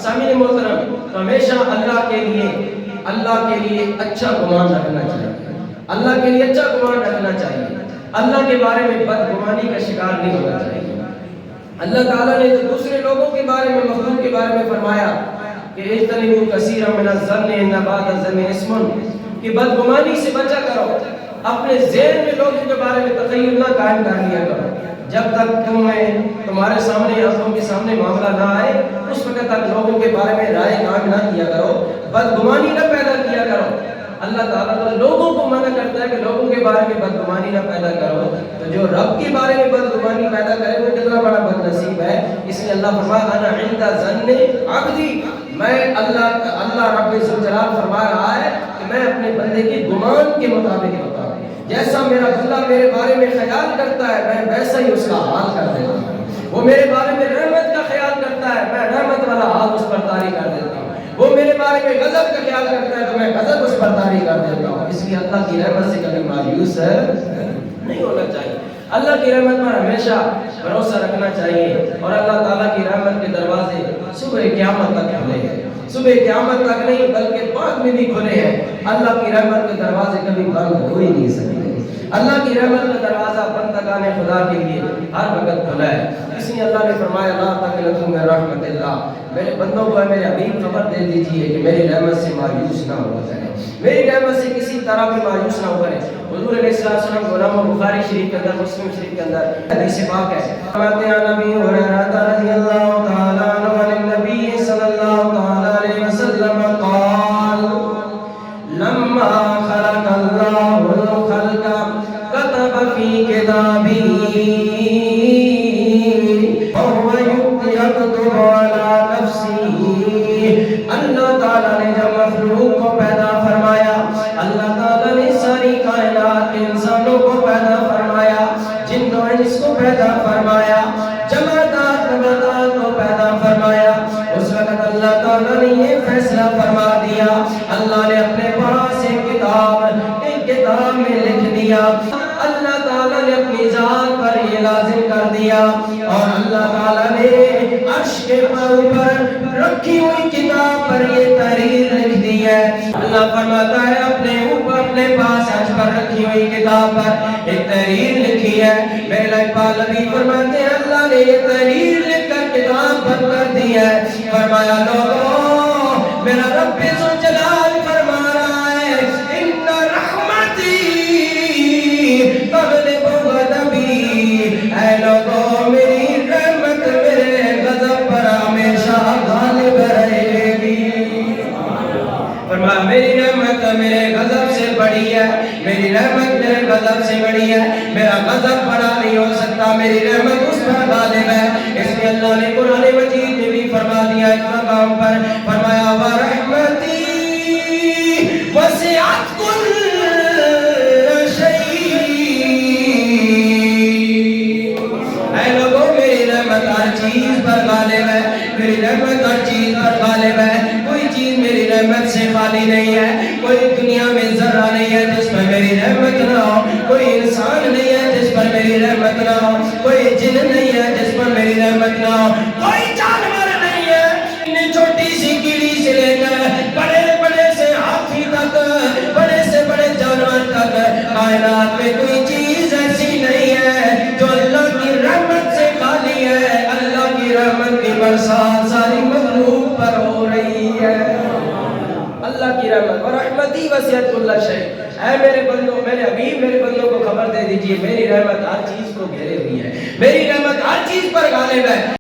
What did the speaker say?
سامعین محترم، ہمیشہ اللہ کے لیے اچھا گمان رکھنا چاہیے، اللہ کے لیے اچھا گمان رکھنا چاہیے، اللہ کے بارے میں بدگمانی کا شکار نہیں ہونا چاہیے۔ اللہ تعالیٰ نے جو دوسرے لوگوں کے بارے میں، مخلوق کے بارے میں فرمایا کہ اجتنبوا کثیرا من الظن ان بعض الظن اسم، کہ بدگمانی سے بچا کرو، اپنے ذہن میں لوگوں کے بارے میں تخیل نہ قائم کر لیا کرو۔ جب تک تمہارے سامنے، آنکھوں کے سامنے معاملہ نہ آئے، اس وقت تک لوگوں کے بارے میں رائے قائم نہ کیا کرو، بدگمانی نہ پیدا کیا کرو۔ اللہ تعالیٰ تو لوگوں کو منع کرتا ہے کہ لوگوں کے بارے میں بدگمانی نہ پیدا کرو، تو جو رب کے بارے میں بدگمانی پیدا کرے وہ کتنا بڑا بد نصیب ہے۔ اس لیے اللہ فرمایا انا عند ظن عبدی، میں اللہ رب ذوالجلال فرما رہا ہے کہ میں اپنے بندے کے گمان کے مطابق ہوتا ہوں، جیسا میرا بندہ میرے بارے میں خیال کرتا ہے میں ویسا ہی اس کا حال کر دیتا ہوں۔ وہ میرے بارے میں رحمت کا خیال کرتا ہے میں رحمت والا حال اس پر طاری کر دیتا ہوں۔ وہ میرے بارے میں غضب کا خیال کرتا ہے تو میں غضب اس پر طاری کر دیتا ہوں۔ اس لیے اللہ کی رحمت سے کبھی مایوس نہیں ہونا چاہیے، اللہ کی رحمت پر ہمیشہ بھروسہ رکھنا چاہیے، اور اللہ تعالیٰ کی رحمت کے دروازے صبح قیامت تک کھلے ہیں، صبح قیامت تک نہیں بلکہ بعد میں بھی کھلے ہیں۔ اللہ کی رحمت کے دروازے کبھی بند ہو ہی نہیں سکتے۔ اللہ کی رحمت کا دروازہ بندگان خدا کے لیے ہر وقت کھلا ہے۔ اس لیے اللہ نے فرمایا لا تقنطوا من رحمت اللہ، میرے بندوں کو میرے حبیب خبر دے دیجئے کہ میری رحمت سے مایوس نہ ہو جائے، میری رحمت سے کسی طرح بھی مایوس نہ ہو کرے۔ حضور علیہ السلام غلام بخاری شریف کے اندر، مسلم شریف کے اندر حدیث پاک ہے، فرماتے ہیں نبی ہریرہ رضی اللہ تعالی عنہ عن النبی صلی اللہ تعالی علیہ وسلم قال لما خلق اللہ الخلق كتب في كتابه وهو يكتب على نفسه۔ اللہ تعالیٰ نے جب مخلوق کو پیدا فرمایا، اللہ تعالیٰ نے ساری کائنات کے انسانوں کو پیدا فرمایا، جن و انس کو پیدا فرمایا، جمادات نباتات کو پیدا فرمایا، اس وقت اللہ تعالیٰ نے یہ فیصلہ فرما دیا، اللہ نے اپنے پاس ایک کتاب میں لکھ دیا، اللہ تعالیٰ نے اپنی ذات پر یہ لازم کر دیا، اور اللہ تعالیٰ نے عرش کے اوپر رکھی ہوئی کتاب پر یہ تحریر لکھ دی ہے۔ اللہ فرماتا ہے اپنے پاس عرش پر رکھی ہوئی کتاب پر ایک تحریر لکھی ہے۔ میرے اقبال نبی فرماتے ہیں اللہ نے یہ تحریر لکھ کر کتاب بند کر دی ہے، فرمایا لوگوں میرا رب ذوالجلال فرما رہا ہے ان رحمتی تغلب غضبی، اے لوگوں میری رحمت میرے غضب پر ہمیشہ غالب رہے گی۔ فرمایا میری رحمت میرے غضب سے بڑی ہے، میری رحمت میرے غضب سے بڑی ہے، میرا غضب بڑا نہیں ہو سکتا، میری رحمت اس پر غالب ہے۔ اس لیے اللہ نے قرآن مجید میں بھی فرما دیا اس مقام پر، فرمایا وَرَحْمَتِي وَسِعَتْ كُلَّ شَيْءٍ، اے لوگوں میری رحمت ہر چیز پر غالب ہے، میری رحمت ہر چیز پر غالب ہے، کوئی چیز میری رحمت سے خالی نہیں ہے، کوئی دنیا میں ذرہ نہیں ہے جس پر میری رحمت نہ ہو، کوئی انسان نہیں ہے جس پر میری رحمت نہ ہو، کوئی جن نہیں ہے جس پر میری رحمت نہ ہو، کوئی جانور نہیں ہے، چھوٹی سی کیڑی سے لے کر بڑے سے ہاتھی تک، بڑے سے بڑے جانور تک، کائنات میں کوئی چیز ایسی نہیں ہے جو اللہ کی رحمت سے خالی ہے۔ اللہ کی رحمت کی برسات ساری مخلوق پر ہو رہی ہے، اللہ کی رحمت۔ اور رحمتی وسعت کل شیء، اے میرے بندوں، میرے حبیب میرے بندوں کو خبر دے دیجئے میری رحمت ہر چیز کو گھیرے ہوئی ہے، میری رحمت ہر چیز پر غالب ہے۔